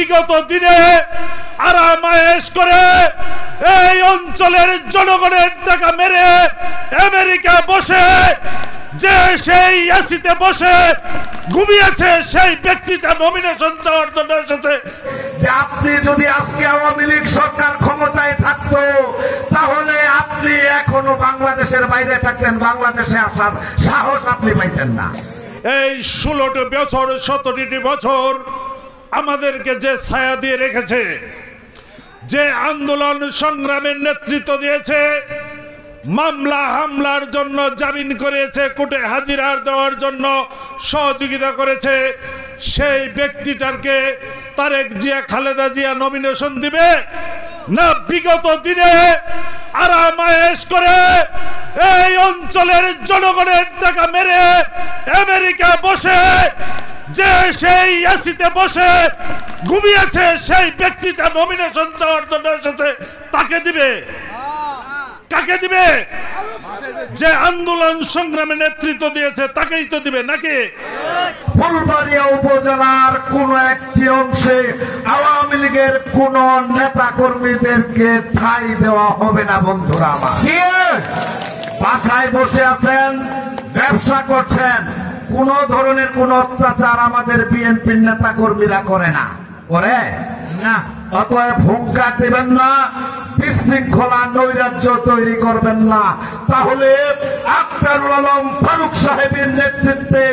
বিগত দিনে আরামায়েশ করে এই অঞ্চলের জনগণের টাকা মেরে আমেরিকা বসে যে সেই এসিতে বসে ঘুমিয়েছে সেই ব্যক্তিটা নমিনেশন চাওয়ার জন্য এসেছে। যে আপনি যদি আজকে আওয়ামী লীগ সরকার ক্ষমতায় থাকতো তাহলে আপনি এখনো বাংলাদেশের বাইরে থাকতেন, বাংলাদেশে আসার সাহস আপনি পাইতেন না। এই 16টি বছর 17টি বছর আমাদেরকে যে ছায়া দিয়ে রেখেছে, যে আন্দোলন সংগ্রামের নেতৃত্ব দিয়েছে, মামলা হামলার জন্য জামিন করেছে, কোর্টে হাজিরা দেওয়ার জন্য সহযোগিতা করেছে, সেই ব্যক্তিটাকে তারেক জিয়া খালেদা জিয়া নমিনেশন দিবে না বিগত দিনে আরামায়েশ করে এই অঞ্চলের জনগণের টাকা মেরে আমেরিকা বসে যে সেই এসিতে বসে ঘুমিয়েছে সেই ব্যক্তিটা নমিনেশন চাওয়ার জন্য এসেছে, তাকে দিবে? কাকে দিবে? যে আন্দোলন সংগ্রামে নেতৃত্ব দিয়েছে তাকেই তো দিবে নাকি? ফুলবাড়িয়া উপজেলার কোন একটি অংশে আওয়ামী লীগের কোন নেতা কর্মীদেরকে ঠাঁই দেওয়া হবে না বন্ধুরা আমার। বাসায় বসে আছেন, ব্যবসা করছেন, কোন ধরনের কোন অত্যাচার আমাদের বিএনপির নেতা কর্মীরা করে না, করে না। অতএব হুঙ্কার দেবেন না, বিশৃঙ্খলা নৈরাজ্য তৈরি করবেন না। তাহলে আখতারুল আলম ফারুক সাহেবের নেতৃত্বে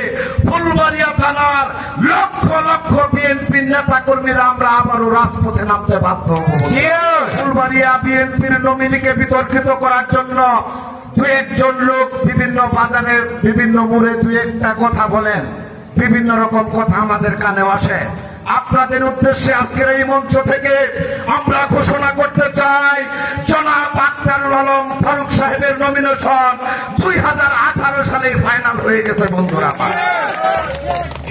ফুলবাড়িয়া থানার লক্ষ লক্ষ বিএনপির নেতা কর্মীরা আমরা আবারও রাজপথে নামতে বাধ্য হব। ফুলবাড়িয়া বিএনপির নমিনিকে বিতর্কিত করার জন্য দু একজন লোক বিভিন্ন বাজারে বিভিন্ন মোড়ে দু একটা কথা বলেন, বিভিন্ন রকম কথা আমাদের কানেও আসে। আপনাদের উদ্দেশ্যে আজকের এই মঞ্চ থেকে আমরা ঘোষণা করতে চাই, জনাব আখতারুল আলম ফারুক সাহেবের নমিনেশন 2018 সালে ফাইনাল হয়ে গেছে বন্ধুরা।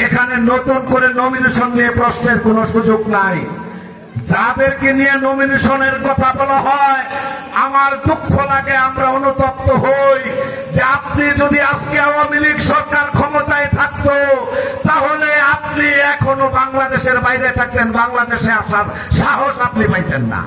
এখানে নতুন করে নমিনেশন নিয়ে প্রশ্নের কোনো সুযোগ নাই। যাদেরকে নিয়ে নমিনেশনের কথা বলা হয় আমার দুঃখ লাগে, আমরা অনুতপ্ত হই যে আপনি যদি আজকে আওয়ামী লীগ সরকার ক্ষমতায় থাকতো তাহলে আপনি এখনো বাংলাদেশের বাইরে থাকতেন, বাংলাদেশে আসার সাহস আপনি পাইতেন না।